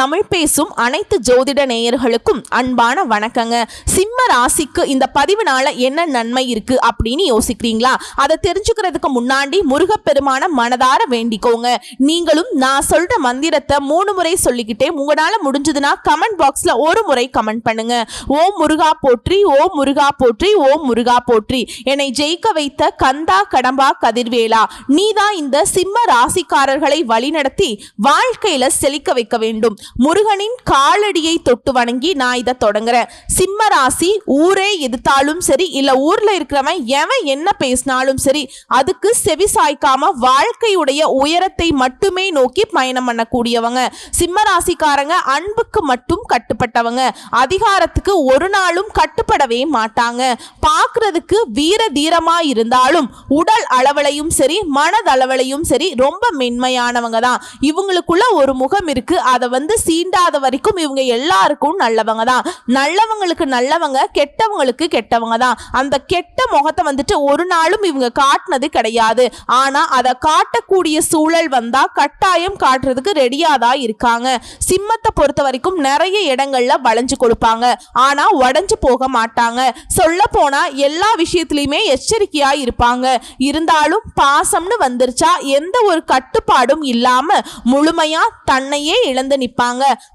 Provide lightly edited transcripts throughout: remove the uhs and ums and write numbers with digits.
தமிழ் பேசும் அனைத்து ஜோதிட நேயர்களுக்கும் அன்பான வணக்கங்க. சிம்ம ராசிக்கு இந்த பதிவுனால என்ன நன்மை இருக்கு அப்படின்னு யோசிக்கிறீங்களா? அதை தெரிஞ்சுக்கிறதுக்கு முன்னாடி முருகப்பெருமான மனதார வேண்டிக்கோங்க. நீங்களும் நான் சொல்ற மந்திரத்தை 3 முறை சொல்லிக்கிட்டே உங்களால முடிஞ்சதுன்னா கமெண்ட் பாக்ஸ்ல ஒரு முறை கமெண்ட் பண்ணுங்க. ஓம் முருகா போற்றி, ஓம் முருகா போற்றி, ஓம் முருகா போற்றி. என்னை ஜெயிக்க வைத்த கந்தா கடம்பா கதிர்வேலா, நீதான் இந்த சிம்ம ராசிக்காரர்களை வழிநடத்தி வாழ்க்கையில செழிக்க வைக்க வேண்டும். முருகனின் காலடியை தொட்டு வணங்கி நான் இதை தொடங்குறேன். சிம்ம ராசி ஊரே எதிர்த்தாலும் சரி, இல்ல ஊர்ல இருக்கிறவன் எவன் என்ன பேசினாலும் சரி, அதுக்கு செவி சாய்க்காம வாழ்க்கையுடைய உயரத்தை மட்டுமே நோக்கி பயணம் பண்ணக்கூடியவங்க. சிம்ம ராசிக்காரங்க அன்புக்கு மட்டும் கட்டுப்பட்டவங்க. அதிகாரத்துக்கு ஒரு நாளும் கட்டுப்படவே மாட்டாங்க. பார்க்கிறதுக்கு வீர தீரமா இருந்தாலும் உடல் அளவலையும் சரி, மனதளவலையும் சரி ரொம்ப மென்மையானவங்க தான். இவங்களுக்குள்ள ஒரு முகம் இருக்கு. அதை சீண்டாத வரைக்கும் இவங்க எல்லாருக்கும் நல்லவங்க தான். நல்லவங்களுக்கு நல்லவங்க, கெட்டவங்களுக்கு கெட்டவங்க தான். அந்த கெட்ட முகத்தை ஒரு நாளும் இவங்க காட்டினது கிடையாது. ஆனா அதை காட்டக்கூடிய சூழல் வந்தா கட்டாயம் காட்டுறதுக்கு ரெடியா தான் இருக்காங்க. சிம்மத்தை பொறுத்த வரைக்கும் நிறைய இடங்கள்ல வளைஞ்சு கொடுப்பாங்க, ஆனா உடஞ்சு போக மாட்டாங்க. சொல்ல போனா எல்லா விஷயத்திலயுமே எச்சரிக்கையா இருப்பாங்க. இருந்தாலும் பாசம்னு வந்துருச்சா எந்த ஒரு கட்டுப்பாடும் இல்லாம முழுமையா தன்னையே இழந்து நிப்பாங்க.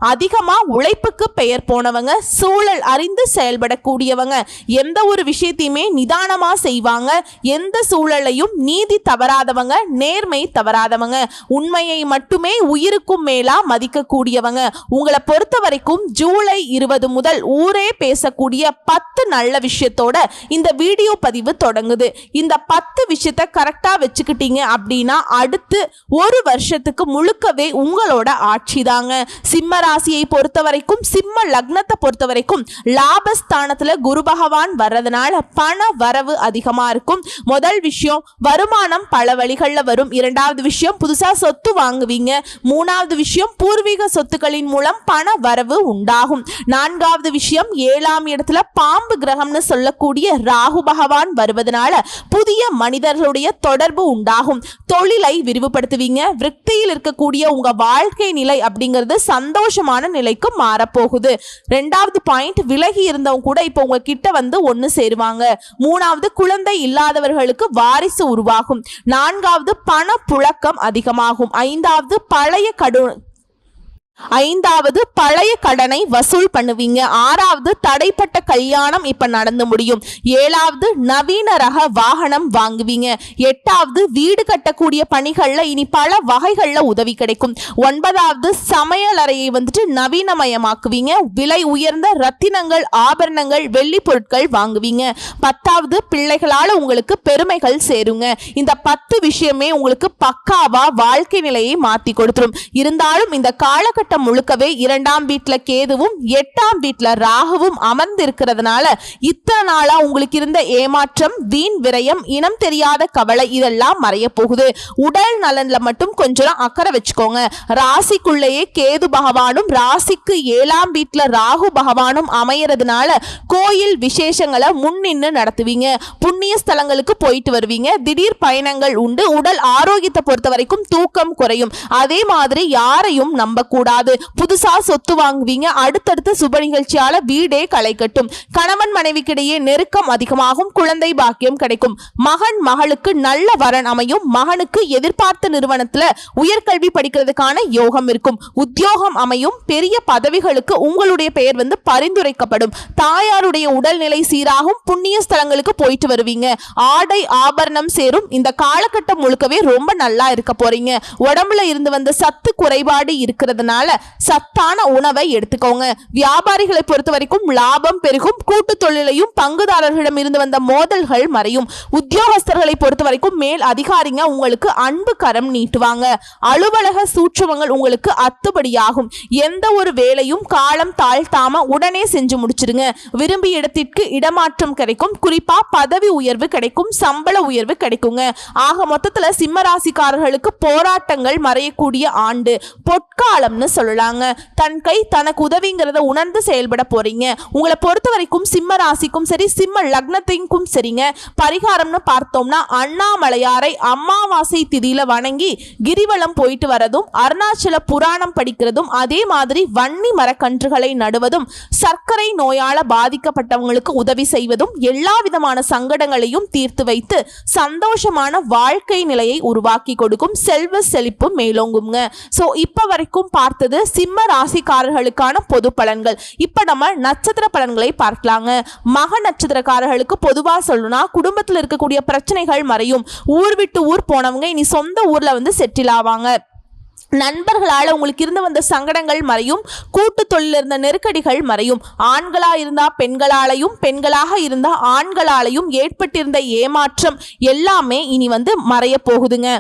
அதிகமா உழைப்புக்கு பெயர் போனவங்க, சூழல் அறிந்து செயல்படக்கூடியவங்க. எந்த ஒரு விஷயத்தையுமே நிதானமா செய்வாங்க. எந்த சூழலையும் நீதி தவறாதவங்க, நேர்மை தவறாதவங்க, உண்மையை மட்டுமே உயிருக்கும் மேலா மதிக்கக்கூடியவங்க. உங்களை பொறுத்த வரைக்கும் ஜூலை 20 முதல் ஊரே பேசக்கூடிய 10 நல்ல விஷயத்தோட இந்த வீடியோ பதிவு தொடங்குது. இந்த 10 விஷயத்தை கரெக்டா வச்சுக்கிட்டீங்க அப்படின்னா அடுத்து ஒரு வருஷத்துக்கு முழுக்கவே உங்களோட ஆட்சி தாங்க. சிம்ம ராசியை பொறுத்த வரைக்கும், சிம்ம லக்னத்தை பொறுத்த வரைக்கும் லாபஸ்தானத்துல குரு பகவான் வர்றதுனால பண வரவு அதிகமா இருக்கும். முதல் விஷயம், வருமானம் பல வழிகள்ல வரும். இரண்டாவது விஷயம், புதுசா சொத்து வாங்குவீங்க. மூணாவது விஷயம், பூர்வீக சொத்துக்களின் மூலம் பண வரவு உண்டாகும். நான்காவது விஷயம், 7ஆம் இடத்துல பாம்பு கிரகம்னு சொல்லக்கூடிய ராகு பகவான் வருவதனால புதிய மனிதர்களுடைய தொடர்பு உண்டாகும். தொழிலை விரிவுபடுத்துவீங்க. விருத்தியில் இருக்கக்கூடிய உங்க வாழ்க்கை நிலை அப்படிங்கிறது சந்தோஷமான நிலைக்கு மாறப்போகுது. 2வது பாயிண்ட், விலகி இருந்தவங்க கூட இப்போ உங்க கிட்ட ஒன்னு சேருவாங்க. 3வது, குழந்தை இல்லாதவர்களுக்கு வாரிசு உருவாகும். 4வது, பண புழக்கம் அதிகமாகும். 5வது பழைய கடனை வசூல் பண்ணுவீங்க. 6வது, தடைப்பட்ட கல்யாணம் இப்ப நடந்து முடியும். 7வது, நவீன ரக வாகனம் வாங்குவீங்க. 8வது, வீடு கட்டக்கூடிய பணிகள்ல இனி பல வகைகள்ல உதவி கிடைக்கும். 9வது, சமையல் அறையை நவீனமயமாக்குவீங்க. விலை உயர்ந்த ரத்தினங்கள், ஆபரணங்கள், வெள்ளி பொருட்கள் வாங்குவீங்க. 10வது, பிள்ளைகளால உங்களுக்கு பெருமைகள் சேருங்க. இந்த 10 விஷயமே உங்களுக்கு பக்காவா வாழ்க்கை நிலையை மாத்தி கொடுத்துரும். இருந்தாலும் இந்த காலகட்டம் முழுக்கவே 2ஆம் வீட்டுல கேதுவும் 8ஆம் வீட்டுல ராகுவும் அமர்ந்து இருக்கிறதுனால இத்தனை நாளா உங்களுக்கு இருந்த ஏமாற்றம், வீண் விரயம், இனம் தெரியாத கவலை இதெல்லாம் மறைய போகுது. உடல் நலன்ல மட்டும் கொஞ்சம் அக்கறை வச்சுக்கோங்க. ராசிக்குள்ளேயே கேது பகவானும் ராசிக்கு 7ஆம் வீட்டுல ராகு பகவானும் அமையறதுனால கோயில் விசேஷங்களை முன்னின்று நடத்துவீங்க. புண்ணிய ஸ்தலங்களுக்கு போயிட்டு வருவீங்க. திடீர் பயணங்கள் உண்டு. உடல் ஆரோக்கியத்தை பொறுத்த வரைக்கும் தூக்கம் குறையும். அதே மாதிரி யாரையும் நம்ப கூடாது. புதுசா சொத்து வாங்குவீங்க. அடுத்தடுத்த சுப நிகழ்ச்சியால வீடே களை கட்டும். கணவன் மனைவிக்கிடையே நெருக்கம் அதிகமாகும். குழந்தை பாக்கியம் கிடைக்கும். மகன் மகளுக்கு நல்ல வரன் அமையும். மகனுக்கு எதிர்பார்த்த நிறுவனத்துல உயர்கல்வி படிக்கிறதுக்கான யோகம் இருக்கும். உத்தியோகம் அமையும். பெரிய பதவிகளுக்கு உங்களுடைய பெயர் பரிந்துரைக்கப்படும். தாயாருடைய உடல்நிலை சீராகும். புண்ணிய ஸ்தலங்களுக்கு போயிட்டு வருவீங்க. ஆடை ஆபரணம் சேரும். இந்த காலகட்டம் முழுக்கவே ரொம்ப நல்லா இருக்க போறீங்க. உடம்புல இருந்து வந்த சத்து குறைபாடு இருக்கிறதுனால சத்தான உணவை எடுத்துக்கோங்க. வியாபாரிகளை பொறுத்த வரைக்கும் லாபம் பெருகும். கூட்டு தொழிலையும் பங்குதாரர்களிடம் இருந்து வந்த மோதல்கள் மறையும். உத்தியோகஸ்தர்களை பொறுத்த வரைக்கும் மேல் அதிகாரிங்க உங்களுக்கு அன்பு கரம் நீட்டுவாங்க. அலுவலக சூட்சமங்கள் உங்களுக்கு அத்துபடியாகும். எந்த ஒரு வேலையும் காலம் தாழ்த்தாம உடனே செஞ்சு முடிச்சிருங்க. விரும்பிய இடத்திற்கு இடமாற்றம் கிடைக்கும். குறிப்பா பதவி உயர்வு கிடைக்கும். சம்பள உயர்வு கிடைக்குங்க. ஆக மொத்தத்துல சிம்மராசிக்காரர்களுக்கு போராட்டங்கள் மறையக்கூடிய ஆண்டு, பொற்காலம்னு சொல்லலாங்க. தன் கை தனக்கு உதவிங்கிறத உணர்ந்து செயல்பட போறீங்க. உங்களை பொறுத்த வரைக்கும் சிம்ம ராசிக்கும் சரி சிம்ம லக்னத்திற்கும் சரிங்க பரிகாரம்னு பார்த்தோம்னா அண்ணாமலையாரை அமாவாசை திதியில வணங்கி கிரிவலம் போயிட்டு வரதும், அருணாச்சல புராணம் படிக்கிறதும், அதே மாதிரி வன்னி மரக்கன்றுகளை நடுவதும், சர்க்கரை நோயால பாதிக்கப்பட்டவங்களுக்கு உதவி செய்வதும் எல்லா விதமான சங்கடங்களையும் தீர்த்து வைத்து சந்தோஷமான வாழ்க்கை நிலையை உருவாக்கி கொடுக்கும். செல்வ செழிப்பு மேலோங்குங்க. சோ இப்ப வரைக்கும் பார்த்தது சிம்ம ராசிக்காரர்களுக்கான பொது பலன்கள். இப்ப நம்ம நட்சத்திர பலன்களை பார்க்கலாங்க. மக நட்சத்திரக்காரர்களுக்கு பொதுவா சொல்லணும்னா குடும்பத்தில் இருக்கக்கூடிய பிரச்சனைகள் மறையும். ஊர் விட்டு ஊர் போனவங்க இனி சொந்த ஊர்ல செட்டில் ஆவாங்க. நண்பர்களால் உங்களுக்கு இருந்து வந்த சங்கடங்கள் மறையும். கூட்டு தொழில் இருந்த நெருக்கடிகள் மறையும். ஆண்களா இருந்தா பெண்களாலையும், பெண்களாக இருந்தா ஆண்களாலையும் ஏற்பட்டிருந்த ஏமாற்றம் எல்லாமே இனி மறைய போகுதுங்க.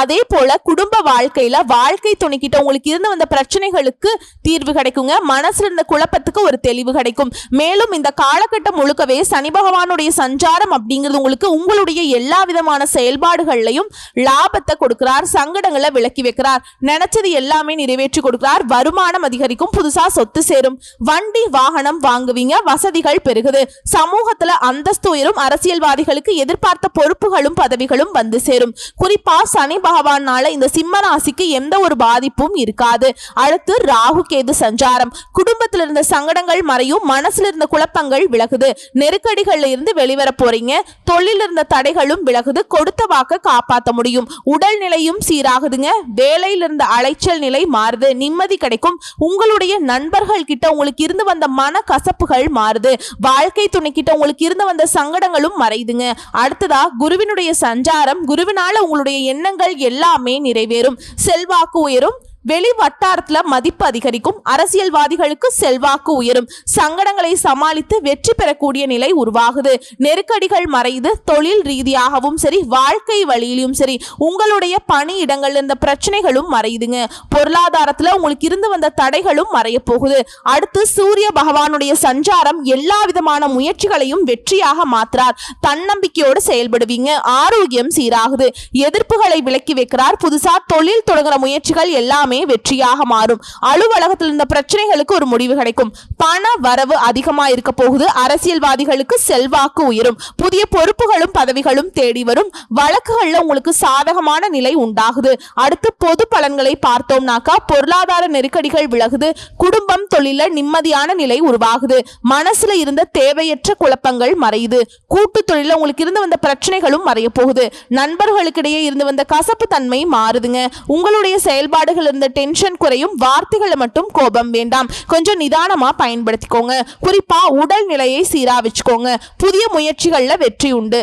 அதே போல குடும்ப வாழ்க்கையில வாழ்க்கை துணைக்கிட்ட உங்களுக்கு இருந்து வந்த பிரச்சனைகளுக்கு தீர்வு கிடைக்குங்க. மனசுல இருந்த குழப்பத்துக்கு ஒரு தெளிவு கிடைக்கும். மேலும் இந்த காலகட்டம் முழுக்கவே சனி பகவானுடைய சஞ்சாரம் அப்படிங்கிறது உங்களுக்கு உங்களுடைய எல்லா விதமான செயல்பாடுகள்லையும் லாபத்தை கொடுக்கிறார். சங்கடங்களை விலக்கி வைக்கிறார். நினைச்சது எல்லாமே நிறைவேற்றி கொடுக்கிறார். வருமானம் அதிகரிக்கும். புதுசா சொத்து சேரும். வண்டி வாகனம் வாங்குவீங்க. வசதிகள் பெருகுது. சமூகத்துல அந்தஸ்து உயரும். அரசியல்வாதிகளுக்கு எதிர்பார்த்த பொறுப்புகளும் பதவிகளும் சேரும். குறிப்பா சனி பகவானால இந்த சிம்ம ராசிக்கு எந்த ஒரு பாதிப்பும் இருக்காது. அடுத்து ராகு கேது சஞ்சாரம். குடும்பத்தில் இருந்த சங்கடங்கள் மறையும். மனசுல இருந்த குழப்பங்கள் விலகுது. நெருக்கடிகள்ல இருந்து வெளிவர போறீங்க. தொழில் இருந்த தடைகளும் விலகுது. கொடுத்த வாக்க காப்பாற்ற முடியும். உடல் நிலையும் சீராகுதுங்க. வேலையில் இருந்த அலைச்சல் நிலை மாறுது. நிம்மதி கிடைக்கும். உங்களுடைய நண்பர்கள் கிட்ட உங்களுக்கு இருந்து வந்த மன கசப்புகள் மாறுது. வாழ்க்கை துணை கிட்ட உங்களுக்கு இருந்து வந்த சங்கடங்களும் மறையுதுங்க. அடுத்ததா குருவினுடைய சஞ்சாரம். குருவினால உங்களுடைய எண்ணங்கள் எல்லாமே நிறைவேறும். செல்வாக்கு உயரும். வெளி வட்டாரத்துல மதிப்பு அதிகரிக்கும். அரசியல்வாதிகளுக்கு செல்வாக்கு உயரும். சங்கடங்களை சமாளித்து வெற்றி பெறக்கூடிய நிலை உருவாகுது. நெருக்கடிகள் மறைந்து தொழில் ரீதியாகவும் சரி வாழ்க்கை வழியிலும் சரி உங்களுடைய பணி இடங்கள்ல இருந்த பிரச்சனைகளும் மறையுதுங்க. பொருளாதாரத்துல உங்களுக்கு இருந்து வந்த தடைகளும் மறைய போகுது. அடுத்து சூரிய பகவானுடைய சஞ்சாரம் எல்லா விதமான முயற்சிகளையும் வெற்றியாக மாற்றார். தன்னம்பிக்கையோடு செயல்படுவீங்க. ஆரோக்கியம் சீராகுது. எதிர்ப்புகளை விலக்கி வைக்கிறார். புதுசா தொழில் தொடங்குற முயற்சிகள் எல்லாமே வெற்றியாக மாறும். அலுவலகத்தில் இருந்த பிரச்சனைகளுக்கு ஒரு முடிவு கிடைக்கும். பண வரவு அதிகமா இருக்க போகுது. அரசியல்வாதிகளுக்கு செல்வாக்கு உயரும். புதிய பொறுப்புகளும் பதவிகளும் தேடி வரும். வழக்குகள்ல உங்களுக்கு சாதகமான நிலை உண்டாகுது. அடுத்து பொது பலன்களை பார்த்தோம்னாக்கா பொருளாதார நெருக்கடிகள் விலகுது. குடும்பம் தொழில நிம்மதியான நிலை உருவாகுது. மனசுல இருந்த தேவையற்ற குழப்பங்கள் மறையுது. கூட்டு தொழில உங்களுக்கு இருந்து வந்த பிரச்சனைகளும் மறைய போகுது. நண்பர்களுக்கிடையே இருந்து வந்த கசப்பு தன்மை மாறுதுங்க. உங்களுடைய செயல்பாடுகள் இருந்த டென்ஷன் குறையும். வார்த்தைகளை மட்டும் கோபம் வேண்டாம். கொஞ்சம் நிதானமா பயன்படுத்திக்கோங்க. குறிப்பா உடல் நிலையை சீரா வச்சுக்கோங்க. புதிய முயற்சிகள்ல வெற்றி உண்டு.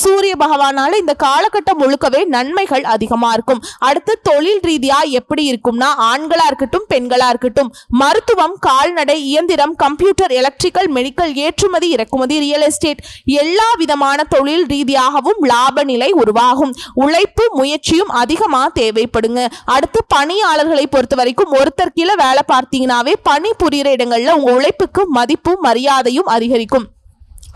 சூரிய பகவானால இந்த காலகட்டம் முழுக்கவே நன்மைகள் அதிகமா இருக்கும். அடுத்து தொழில் ரீதியா எப்படி இருக்கும்னா ஆண்களா இருக்கட்டும் பெண்களா இருக்கட்டும் மருத்துவம், கால்நடை, இயந்திரம், கம்ப்யூட்டர், எலக்ட்ரிக்கல், மெடிக்கல், ஏற்றுமதி இறக்குமதி, ரியல் எஸ்டேட் எல்லா விதமான தொழில் ரீதியாகவும் லாப நிலை உருவாகும். உழைப்பு முயற்சியும் அதிகமா தேவைப்படுங்க. அடுத்து பணியாளர்களை பொறுத்த வரைக்கும் ஒருத்தர் கீழே வேலை பார்த்தீங்கன்னாவே பணி புரியிற இடங்கள்ல உங்க உழைப்புக்கு மதிப்பும் மரியாதையும் அதிகரிக்கும்.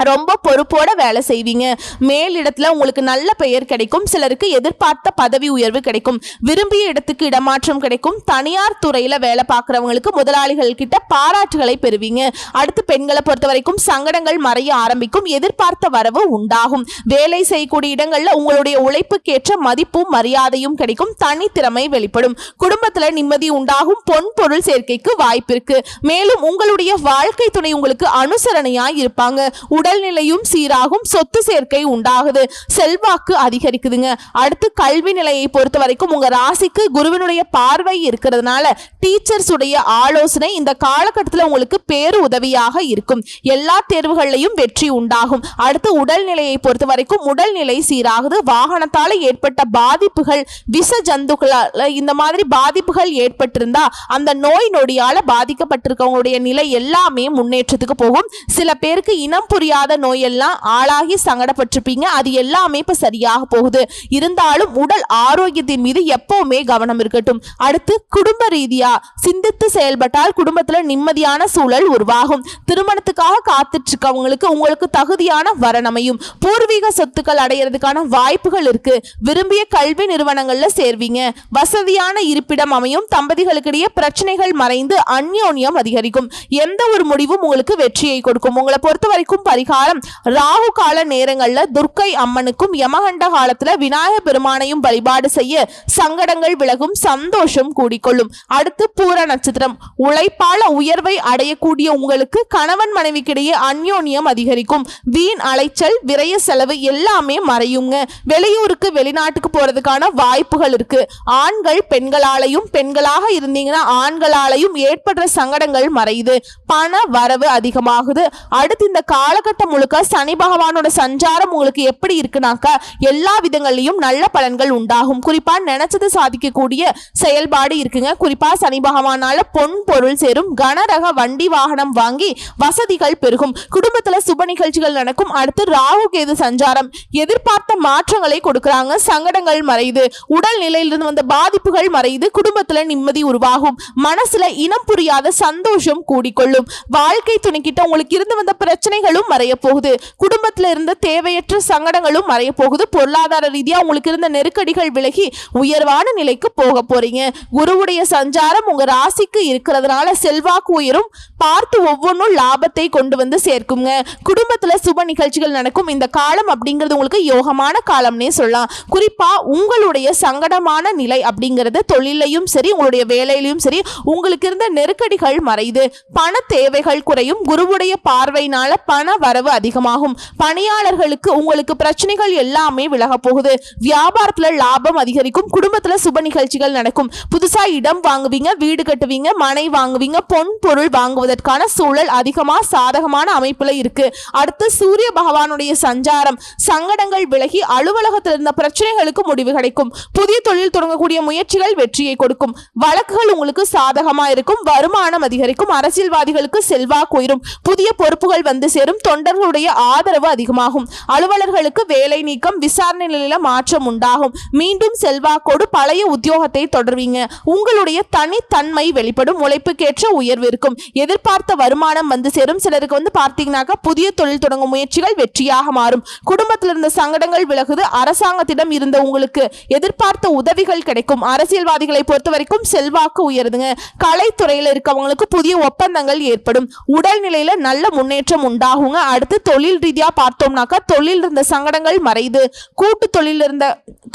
ரொம்ப பொறுப்போட வேலை செய்வீங்க. மேலிடத்துல உங்களுக்கு நல்ல பெயர் கிடைக்கும். சிலருக்கு எதிர்பார்த்த பதவி உயர்வு கிடைக்கும். விரும்பிய இடத்துக்கு இடமாற்றம் கிடைக்கும். தனியார் துறையில வேலை பார்க்குறவங்களுக்கு முதலாளிகள் கிட்ட பாராட்டுகளை பெறுவீங்க. அடுத்து பெண்களை பொறுத்த வரைக்கும் சங்கடங்கள் மறைய ஆரம்பிக்கும். எதிர்பார்த்த வரவு உண்டாகும். வேலை செய்யக்கூடிய இடங்கள்ல உங்களுடைய உழைப்புக்கேற்ற மதிப்பும் மரியாதையும் கிடைக்கும். தனித்திறமை வெளிப்படும். குடும்பத்துல நிம்மதி உண்டாகும். பொன் பொருள் சேர்க்கைக்கு வாய்ப்பு இருக்கு. மேலும் உங்களுடைய வாழ்க்கை துணை உங்களுக்கு அனுசரணையாய் இருப்பாங்க. உடல்நிலையும் சீராகும். சொத்து சேர்க்கை உண்டாகுது. செல்வாக்கு அதிகரிக்குதுங்க. அடுத்து கல்வி நிலையை பொறுத்த வரைக்கும் உங்க ராசிக்கு குருவினுடைய பார்வை இருக்கிறதுனால டீச்சர்ஸ் உடைய ஆலோசனை இந்த காலகட்டத்தில் உங்களுக்கு பேரு உதவியாக இருக்கும். எல்லா தேர்வுகளையும் வெற்றி உண்டாகும். அடுத்து உடல்நிலையை பொறுத்த வரைக்கும் உடல்நிலை சீராகுது. வாகனத்தால ஏற்பட்ட பாதிப்புகள், விஷ ஜந்துக்களால இந்த மாதிரி பாதிப்புகள் ஏற்பட்டிருந்தா அந்த நோய் நொடியால பாதிக்கப்பட்டிருக்கவங்களுடைய நிலை எல்லாமே முன்னேற்றத்துக்கு போகும். சில பேருக்கு இனம் புரியாத முடியாத நோயெல்லாம் ஆளாகி சங்கடப்பட்டிருப்பீங்க. அது எல்லாமே இப்ப சரியாக போகுது. இருந்தாலும் உடல் ஆரோக்கியத்தின் மீது எப்பவுமே கவனம் இருக்கட்டும். அடுத்து குடும்ப ரீதியா சிந்தித்து செயல்பட்டால் குடும்பத்துல நிம்மதியான சூழல் உருவாகும். திருமணத்துக்காக காத்துட்டு இருக்கவங்களுக்கு உங்களுக்கு தகுதியான வரனமையும். பூர்வீக சொத்துக்கள் அடையிறதுக்கான வாய்ப்புகள் இருக்கு. விரும்பிய கல்வி நிறுவனங்கள்ல சேர்வீங்க. வசதியான இருப்பிடம் அமையும். தம்பதிகளுக்கிடையே பிரச்சனைகள் மறைந்து அந்யோன்யம் அதிகரிக்கும். எந்த ஒரு முடிவும் உங்களுக்கு வெற்றியை கொடுக்கும். உங்களை பொறுத்த வரைக்கும் பரிகாரம் ராகு கால நேரங்கள்ல துர்க்கை அம்மனுக்கும் யமகண்ட காலத்துல விநாயக பெருமானையும் வழிபாடு செய்ய சங்கடங்கள் விலகும், சந்தோஷம் கூடிக்கொள்ளும். அடுத்து பூர நட்சத்திரம். உழைப்பால உயர்வை அடையக்கூடிய உங்களுக்கு கணவன் மனைவிக்கிடையே அந்யோன்யம் அதிகரிக்கும். வீண் அலைச்சல் விரைய செலவு எல்லாமே மறையுங்க. வெளியூருக்கு வெளிநாட்டுக்கு போறதுக்கான வாய்ப்புகள் இருக்கு. ஆண்கள் பெண்களாலையும் பெண்களாக இருந்தீங்கன்னா ஆண்களாலையும் ஏற்படுற சங்கடங்கள் மறையுது. பண வரவு அதிகமாகுது. அடுத்து இந்த காலகட்டம் முழுக்க சனி பகவானோட சஞ்சாரம் உங்களுக்கு எப்படி இருக்குனாக்கா எல்லா விதங்களையும் நல்ல பலன்கள் உண்டாகும். குறிப்பா நினைச்சது சாதிக்கக்கூடிய செயல்பாடு இருக்குங்க. குறிப்பா சனி பகவானால பொன் பொருள் சேரும். கனரக வண்டி வாகனம் வாங்கி வசதிகள் பெருகும். குடும்பத்துல சுப நிகழ்ச்சிகள் நடக்கும். அடுத்து ராகு கேது சஞ்சாரம் எதிர்பார்த்த மாற்றங்களை கொடுக்கறாங்க. சங்கடங்கள் மறையுது. உடல் நிலையிலிருந்து வந்த பாதிப்புகள் மறையுது. குடும்பத்துல நிம்மதி உருவாகும். மனசுல இனம் புரியாத சந்தோஷம் கூடிக்கொள்ளும். வாழ்க்கை துணைக்கிட்ட உங்களுக்கு இருந்து வந்த பிரச்சனைகளும் மறைய போகுது. குடும்பத்துல இருந்த தேவையற்ற சங்கடங்களும் மறைய போகுது. பொருளாதார ரீதியா உங்களுக்கு இருந்த நெருக்கடிகள் விலகி உயர்வான நிலைக்கு போக போறீங்க. குருவுடைய சஞ்சாரம் உங்க ராசிக்கு இருக்கிறதுனால செல்வாக்கு உயரும். பார்த்து ஒவ்வொன்றும் லாபத்தை கொண்டு வந்து சேர்க்குங்க. குடும்பத்துல சுப நிகழ்ச்சிகள் நடக்கும். இந்த காலம் அப்படிங்கிறது உங்களுக்கு யோகமான காலம்னே சொல்லலாம். குறிப்பா உங்களுடைய சங்கடமான நிலை அப்படிங்கிறது தொழிலையும் சரி உங்களுடைய வேலையிலும் சரி உங்களுக்கு இருந்த நெருக்கடிகள் மறையுது. பண தேவைகள் குறையும். குருவுடைய பார்வையினால பண வரவு அதிகமாகும். பணியாளர்களுக்கு உங்களுக்கு பிரச்சனைகள் எல்லாமே விலக போகுது. வியாபாரத்துல லாபம் அதிகரிக்கும். குடும்பத்துல சுப நிகழ்ச்சிகள் நடக்கும். புதுசா இடம் வாங்குவீங்க, வீடு கட்டுவீங்க, மனை வாங்குவீங்க. பொன் பொருள் வாங்குவதற்கான சூழல் அதிகமா சாதகமான அமைப்புல இருக்கு. அடுத்து சூரிய பகவானுடைய சஞ்சாரம் சங்கடங்கள் விலகி அலுவலகத்தில் இருந்த பிரச்சனைகளுக்கு முடிவு கிடைக்கும். புதிய தொழில் தொடங்கக்கூடிய முயற்சிகள் வெற்றியை கொடுக்கும். வழக்குகள் உங்களுக்கு சாதகமா இருக்கும். வருமானம் அதிகரிக்கும். அரசியல்வாதிகளுக்கு செல்வாக்கு உயரும். புதிய பொறுப்புகள் வந்து சேரும். தொண்டர்களுடைய ஆதரவு அதிகமாகும். அலுவலர்களுக்கு வேலை நீக்கம், விசாரணை நிலையில மாற்றம் உண்டாகும். மீண்டும் செல்வாக்கோடு பழைய உத்தியோகத்தை தொடர்வீங்க. உங்களுடைய தனித்தன்மை வெளிப்படும். உழைப்புக்கேற்ற உயர்வு இருக்கும். எதிர்பார்த்த வருமானம் வந்து சேரும். சிலருக்கு வந்து பார்த்தீங்கன்னாக்கா புதிய தொழில் தொடங்கும் முயற்சிகள் வெற்றியாக மாறும். குடும்பத்தில் இருந்த சங்கடங்கள் விலகுது. அரசாங்கத்திடம் இருந்த உங்களுக்கு எதிர்பார்த்த உதவிகள் கிடைக்கும். அரசியல்வாதிகளை பொறுத்த வரைக்கும் செல்வாக்கு உயருதுங்க. கலைத்துறையில் இருக்கவங்களுக்கு புதிய ஒப்பந்தங்கள் ஏற்படும். உடல்நிலையில நல்ல முன்னேற்றம் உண்டாகுங்க. அடுத்து தொழில் ரீதியா பார்த்தோம்னாக்கா தொழில் இருந்த சங்கடங்கள் மறையுது. கூட்டு தொழில் இருந்த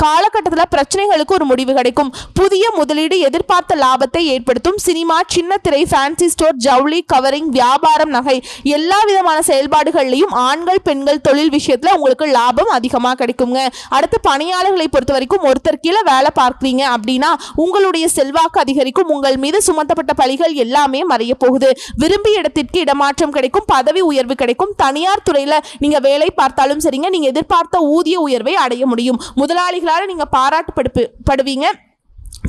காலகட்டத்தில் பிரச்சனைகளுக்கு ஒரு முடிவு கிடைக்கும். புதிய முதலீடு எதிர்பார்த்த லாபத்தை ஏற்படுத்தும். சினிமா, சின்ன திரை, ஃபேன்சி ஸ்டோர், ஜவுளி, கவரிங், வியாபாரம், நகை எல்லா விதமான செயல்பாடுகள்லையும் ஆண்கள் பெண்கள் தொழில் விஷயத்துல உங்களுக்கு லாபம் அதிகமா கிடைக்குங்க. அடுத்து பணியாளர்களை பொறுத்த வரைக்கும் ஒருத்தர் கீழே வேலை பார்க்கிறீங்க அப்படின்னா உங்களுடைய செல்வாக்கு அதிகரிக்கும். உங்கள் மீது சுமத்தப்பட்ட பழிகள் எல்லாமே மறைய போகுது. விரும்பிய இடத்திற்கு இடமாற்றம் கிடைக்கும். பதவி உயர்வு கிடைக்கும். தனியார் துறையில நீங்க வேலை பார்த்தாலும் சரிங்க, நீங்க எதிர்பார்த்த ஊதிய உயர்வை அடைய முடியும். முதலாளிகளால நீங்க பாராட்டப்படுவீங்க.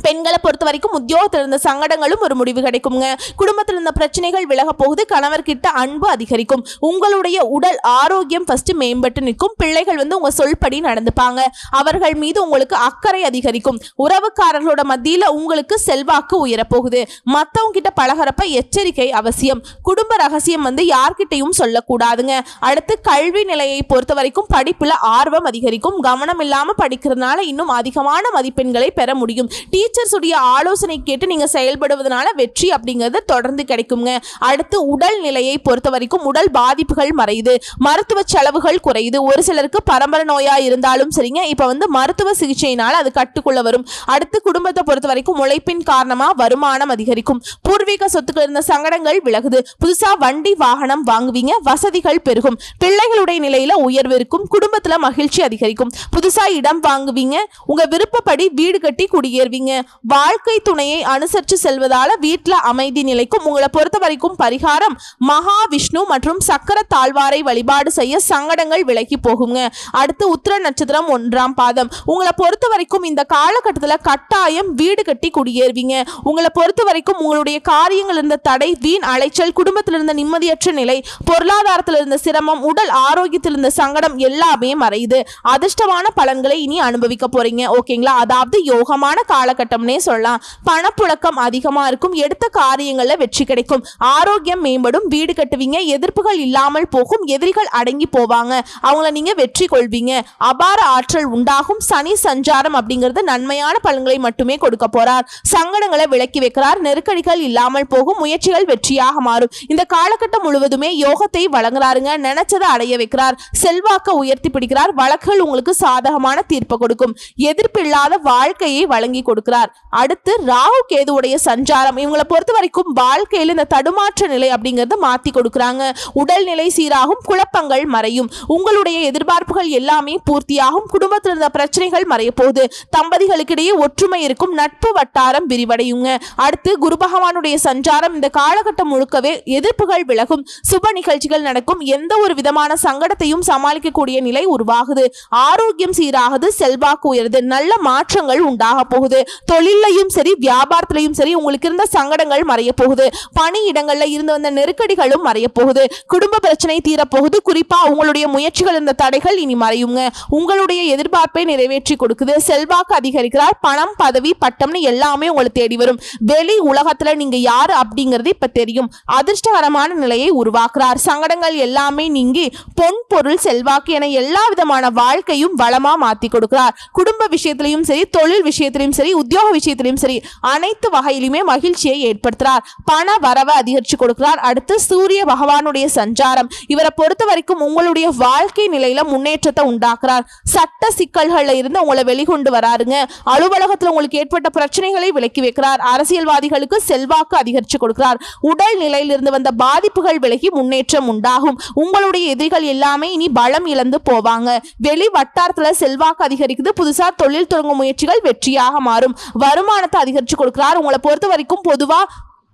பெண்களை பொறுத்த வரைக்கும் உத்தியோகத்தில் இருந்த சங்கடங்களும் ஒரு முடிவு கிடைக்குங்க. குடும்பத்தில் இருந்த பிரச்சனைகள் விலக போகுது. கணவர்கிட்ட அன்பு அதிகரிக்கும். உங்களுடைய உடல் ஆரோக்கியம் ஃபர்ஸ்ட் மேம்பட்டு நிற்கும். பிள்ளைகள் வந்து உங்க சொல்படி நடந்துப்பாங்க. அவர்கள் மீது உங்களுக்கு அக்கறை அதிகரிக்கும். உறவுக்காரர்களோட மத்தியில உங்களுக்கு செல்வாக்கு உயரப்போகுது. மற்றவங்க கிட்ட பழகிறப்ப எச்சரிக்கை அவசியம். குடும்ப ரகசியம் வந்து யார்கிட்டையும் சொல்லக்கூடாதுங்க. அடுத்து கல்வி நிலையை பொறுத்த வரைக்கும் படிப்புல ஆர்வம் அதிகரிக்கும். கவனம் இல்லாம படிக்கிறதுனால இன்னும் அதிகமான மதிப்பெண்களை பெற முடியும். டீச்சர்ஸ் உடைய ஆலோசனை கேட்டு நீங்க செயல்படுவதனால வெற்றி அப்படிங்கிறது தொடர்ந்து கிடைக்குங்க. அடுத்து உடல் நிலையை பொறுத்த வரைக்கும் உடல் பாதிப்புகள் மறையுது. மருத்துவ செலவுகள் குறையுது. ஒரு சிலருக்கு பரம்பரை நோயா இருந்தாலும் சரிங்க, இப்ப வந்து மருத்துவ சிகிச்சையினால அது கட்டுக்குள்ள வரும். அடுத்து குடும்பத்தை பொறுத்த வரைக்கும் உழைப்பின் காரணமா வருமானம் அதிகரிக்கும். பூர்வீக சொத்துக்கள் இருந்த சங்கடங்கள் விலகுது. புதுசா வண்டி வாகனம் வாங்குவீங்க. வசதிகள் பெருகும். பிள்ளைகளுடைய நிலையில உயர்வு இருக்கும். குடும்பத்துல மகிழ்ச்சி அதிகரிக்கும். புதுசா இடம் வாங்குவீங்க. உங்க விருப்பப்படி வீடு கட்டி குடியேறுவீங்க. வாழ்க்கை துணையை அனுசரித்து செல்வதால வீட்டுல அமைதி நிலைக்கும். உங்களை பொறுத்த வரைக்கும் பரிகாரம் மகாவிஷ்ணு மற்றும் சக்கர தாழ்வாரை வழிபாடு செய்ய சங்கடங்கள் விலகி போகுங்க. அடுத்து உத்திர நட்சத்திரம் 1ஆம் பாதம். உங்களை பொறுத்த வரைக்கும் இந்த காலகட்டத்தில் கட்டாயம் வீடு கட்டி குடியேறுவீங்க. உங்களை பொறுத்த வரைக்கும் உங்களுடைய காரியங்கள் இருந்த தடை, வீண் அலைச்சல், குடும்பத்தில் இருந்த நிம்மதியற்ற நிலை, பொருளாதாரத்தில் இருந்த சிரமம், உடல் ஆரோக்கியத்தில் இருந்த சங்கடம் எல்லாமே மறையுது. அதிர்ஷ்டமான பலன்களை இனி அனுபவிக்க போறீங்க. ஓகேங்களா? அதாவது யோகமான காலகட்டம்னே சொல்லலாம். பணப்புழக்கம் அதிகமா இருக்கும். எடுத்த காரியங்கள்ல வெற்றி கிடைக்கும். ஆரோக்கியம் மேம்படும். வீடு கட்டுவீங்க. எதிர்ப்புகள் இல்லாமல் போகும். எதிரிகள் அடங்கி போவாங்க. அவங்கள நீங்க வெற்றி கொள்வீங்க. அபார ஆற்றல் உண்டாகும். சனி சஞ்சாரம் அப்படிங்கிறது நன்மையான பலன்களை மட்டுமே கொடுக்க போறார். சங்கடங்களை விலக்கி வைக்கிறார். நெருக்கடிகள் இல்லாமல் போகும். முயற்சிகள் வெற்றியாக மாறும். இந்த காலகட்டம் முழுவதுமே யோகத்தை வழங்குறாருங்க. நினைச்சதை அடைய வைக்கிறார். செல்வாக்க உயர்த்தி பிடிக்கிறார். வழக்குகள் உங்களுக்கு சாதகமான தீர்ப்பு கொடுக்கும். எதிர்ப்பு இல்லாத வாழ்க்கையை வழங்கி கொடுக்கிறார். அடுத்து ராகு கேதுவுடைய சஞ்சாரம். இவங்களை பொறுத்த வரைக்கும் வாழ்க்கையில் இந்த தடுமாற்ற நிலை அப்படிங்கறது மாத்தி கொடுக்கறாங்க. உடல்நிலை சீராகும். குழப்பங்கள் மறையும். உங்களுடைய எதிர்பார்ப்புகள் எல்லாமே பூர்த்தியாகும். குடும்பத்தில் இருந்த பிரச்சனைகள் மறைய போகுது. தம்பதிகளுக்கிடையே ஒற்றுமை இருக்கும். நட்பு வட்டாரம் விரிவடையுங்க. அடுத்து குரு பகவானுடைய சஞ்சாரம். இந்த காலகட்டம் முழுக்கவே எதிர்ப்புகள் விலகும். சுப நிகழ்ச்சிகள் நடக்கும். எந்த ஒரு விதமான சங்கடத்தையும் சமாளிக்கக்கூடிய நிலை உருவாகுது. ஆரோக்கியம் சீராகுது. செல்வாக்கு உயருது. நல்ல மாற்றங்கள் உண்டாக போகுது. தொழிலையும் சரி வியாபாரத்திலையும் சரி உங்களுக்கு இருந்த சங்கடங்கள் மறைய போகுது. பணியிடங்கள்ல இருந்து வந்த நெருக்கடிகளும் மறைய போகுது. குடும்ப பிரச்சனை தீரப்போகுது. குறிப்பா உங்களுடைய முயற்சிகள் இருந்த தடைகள் இனி மறையுங்க. உங்களுடைய எதிர்பார்ப்பை நிறைவேற்றி கொடுக்குது. செல்வாக்கு அதிகரிக்கிறார். பணம், பதவி, பட்டம்னு எல்லாமே உங்களை தேடி வரும். வெளி உலகத்துல நீங்க யாரு அப்படிங்கிறது இப்ப தெரியும். அதிர்ஷ்டகரமான நிலையை உருவாக்குறார். சங்கடங்கள் எல்லாமே நீங்கி பொன், பொருள், செல்வாக்கு என எல்லா விதமான வாழ்க்கையும் வளமா மாத்தி கொடுக்கிறார். குடும்ப விஷயத்திலையும் சரி, தொழில் விஷயத்திலையும் சரி, உத்தியோக விஷயத்திலையும் சரி, அனைத்து வகையிலுமே மகிழ்ச்சியை ஏற்படுத்துறார். பண வரவை அதிகரிச்சு கொடுக்கிறார். அடுத்து சூரிய பகவானுடைய சஞ்சாரம். இவரை பொறுத்த வரைக்கும் உங்களுடைய வாழ்க்கை நிலையில முன்னேற்றத்தை உண்டாக்குறார். சட்ட சிக்கல்கள்ல இருந்து உங்களை வெளிக்கொண்டு வராருங்க. அலுவலகத்தில் உங்களுக்கு ஏற்பட்ட பிரச்சனைகளை விலக்கி வைக்கிறார். அரசியல்வாதிகளுக்கு செல்வாக்கு அதிகரிச்சு கொடுக்கிறார். உடல் நிலையிலிருந்து வந்த பாதிப்புகள் விலகி முன்னேற்றம் உண்டாகும். உங்களுடைய எதிரிகள் எல்லாமே இனி பலம் இழந்து போவாங்க. வெளி வட்டாரத்துல செல்வாக்கு அதிகரிக்குது. புதுசா தொழில் தொடங்கும் முயற்சிகள் வெற்றியாக மாறும். வருமானத்தை அதிகரிச்சு கொடுக்கிறார். உங்களை பொறுத்த வரைக்கும் பொதுவா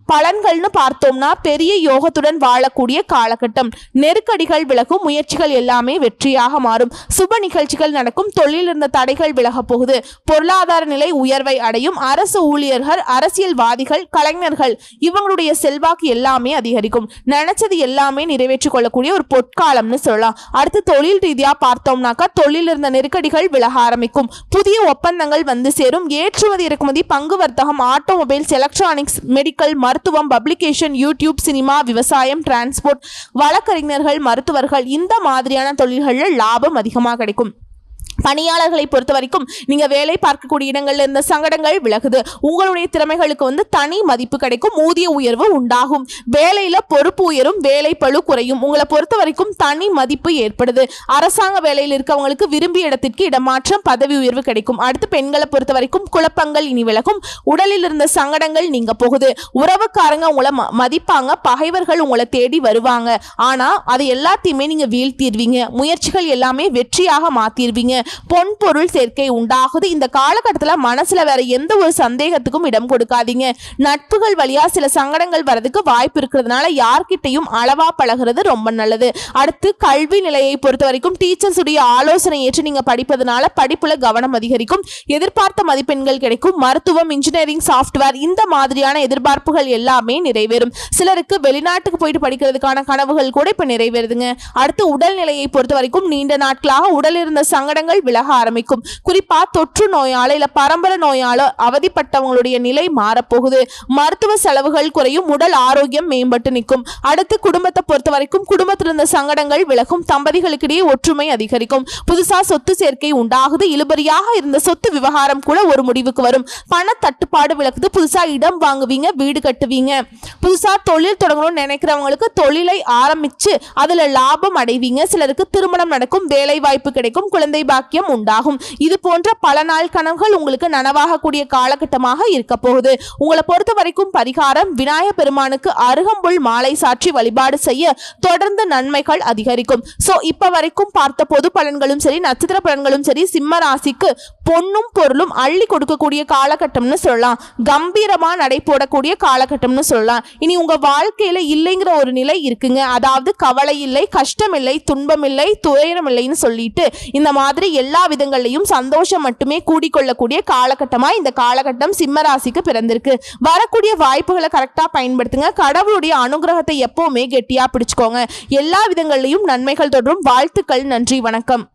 பலன்கள்னு பார்த்தோம்னா பெரிய யோகத்துடன் வாழக்கூடிய காலகட்டம். நெருக்கடிகள் விலகும். முயற்சிகள் எல்லாமே வெற்றியாக மாறும். சுப நிகழ்ச்சிகள் நடக்கும். தொழில் இருந்த தடைகள் விலக போகுது. பொருளாதார நிலை உயர்வை அடையும். அரசு ஊழியர்கள், அரசியல்வாதிகள், கலைஞர்கள் இவங்களுடைய செல்வாக்கு எல்லாமே அதிகரிக்கும். நினைச்சது எல்லாமே நிறைவேற்றிக் கொள்ளக்கூடிய ஒரு பொற்காலம்னு சொல்லலாம். அடுத்து தொழில் ரீதியா பார்த்தோம்னாக்கா தொழில் இருந்த நெருக்கடிகள் விலக ஆரம்பிக்கும். புதிய ஒப்பந்தங்கள் வந்து சேரும். ஏற்றுமதி இறக்குமதி, பங்கு வர்த்தகம், ஆட்டோமொபைல்ஸ், எலக்ட்ரானிக்ஸ், மெடிக்கல், மருத்துவம், பப்ளிகேஷன், யூடியூப், சினிமா, விவசாயம், டிரான்ஸ்போர்ட், வழக்கறிஞர்கள், மருத்துவர்கள் இந்த மாதிரியான தொழில்களில் லாபம் அதிகமாக கிடைக்கும். பணியாளர்களை பொறுத்த வரைக்கும் நீங்க வேலை பார்க்கக்கூடிய இடங்கள்ல இருந்த சங்கடங்கள் விலகுது. உங்களுடைய திறமைகளுக்கு தனி மதிப்பு கிடைக்கும். ஊதிய உயர்வு உண்டாகும். வேலையில பொறுப்பு உயரும். வேலை பளு குறையும். உங்களை பொறுத்த வரைக்கும் தனி மதிப்பு ஏற்படுது. அரசாங்க வேலையில் இருக்கவங்களுக்கு விரும்பிய இடத்திற்கு இடமாற்றம், பதவி உயர்வு கிடைக்கும். அடுத்து பெண்களை பொறுத்த வரைக்கும் குழப்பங்கள் இனி விலகும். உடலில் இருந்த சங்கடங்கள் நீங்க போகுது. உறவுக்காரங்க உங்களை மதிப்பாங்க. பகைவர்கள் உங்களை தேடி வருவாங்க. ஆனா அது எல்லாத்தையுமே நீங்க வீழ்த்திடுவீங்க. முயற்சிகள் எல்லாமே வெற்றியாக மாத்திடுவீங்க. பொன், பொருள் சேர்க்கை உண்டாகுது. இந்த காலகட்டத்தில் மனசுல வேற எந்த ஒரு சந்தேகத்துக்கும் இடம் கொடுக்காதீங்க. நட்புகள் வழியா சில சங்கடங்கள் வரதுக்கு வாய்ப்பு இருக்கிறதுனால யார்கிட்டையும் அளவா பழகிறது ரொம்ப நல்லது. அடுத்து கல்வி நிலையை பொறுத்த வரைக்கும் டீச்சர்ஸ் உடைய ஆலோசனை ஏற்று நீங்க படிப்பதனால படிப்புல கவனம் அதிகரிக்கும். எதிர்பார்த்த மதிப்பெண்கள் கிடைக்கும். மருத்துவம், இன்ஜினியரிங், சாஃப்ட்வேர் இந்த மாதிரியான எதிர்பார்ப்புகள் எல்லாமே நிறைவேறும். சிலருக்கு வெளிநாட்டுக்கு போயிட்டு படிக்கிறதுக்கான கனவுகள் கூட இப்ப நிறைவேறுதுங்க. அடுத்து உடல்நிலையை பொறுத்த வரைக்கும் நீண்ட நாட்களாக உடல் இருந்த சங்கடங்கள் விலக ஆரம்பிக்கும். குறிப்பா தொற்று நோயால இல்ல பரம்பரை நோயால அவதிப்பட்டவங்களுடைய நிலை மாறப்போகுது. மருத்துவ செலவுகள் குறையும். உடல் ஆரோக்கியம் மேம்பட்டு நிற்கும். அடுத்து குடும்பத்தை பொறுத்த வரைக்கும் குடும்பத்தில் இருந்த சங்கடங்கள் விலகும். தம்பதிகளுக்கிடையே ஒற்றுமை அதிகரிக்கும். புதுசா சொத்து சேர்க்கை உண்டாகுது. இழுபறியாக இருந்த சொத்து விவகாரம் கூட ஒரு முடிவுக்கு வரும். பண தட்டுப்பாடு விலகுது. புதுசா இடம் வாங்குவீங்க. வீடு கட்டுவீங்க. புதுசா தொழில் தொடங்கணும்னு நினைக்கிறவங்களுக்கு தொழிலை ஆரம்பிச்சு அதுல லாபம் அடைவீங்க. சிலருக்கு திருமணம் நடக்கும். வேலை வாய்ப்பு கிடைக்கும். குழந்தை பாக்கியம் உண்டாகும். இது போன்ற பல நாள் கனவுகள் உங்களுக்கு நனவாகக்கூடிய காலகட்டமாக இருக்க போகுது. உங்களை பொறுத்த வரைக்கும் பரிகாரம், விநாயகர் பெருமானுக்கு அருகம்புல் மாலை சாற்றி வழிபாடு செய்ய தொடர்ந்து நன்மைகள் அதிகரிக்கும். சோ இப்ப வரைக்கும் பார்த்த பொது பலன்களும் சரி, நட்சத்திர பலன்களும் சரி, சிம்ம ராசிக்கு பொன்னும் பொருளும் அள்ளி கொடுக்கக்கூடிய காலகட்டம்னு சொல்லலாம். கம்பீரமா நடை போடக்கூடிய காலகட்டம்னு சொல்லலாம். இனி உங்க வாழ்க்கையில இல்லைங்கிற ஒரு நிலை இருக்குங்க. அதாவது கவலை இல்லை, கஷ்டம் இல்லை, துன்பம் இல்லை, துயரம் இல்லைன்னு சொல்லிட்டு இந்த மாதிரி எல்லா விதங்கள்லையும் சந்தோஷம் மட்டுமே கூடிக்கொள்ளக்கூடிய காலகட்டமா இந்த காலகட்டம் சிம்ம ராசிக்கு பிறந்திருக்கு. வரக்கூடிய வாய்ப்புகளை கரெக்டா பயன்படுத்துங்க. கடவுளுடைய அனுகிரகத்தை எப்பவுமே கெட்டியா பிடிச்சுக்கோங்க. எல்லா விதங்கள்லையும் நன்மைகள் தொடரும். வாழ்த்துக்கள். நன்றி, வணக்கம்.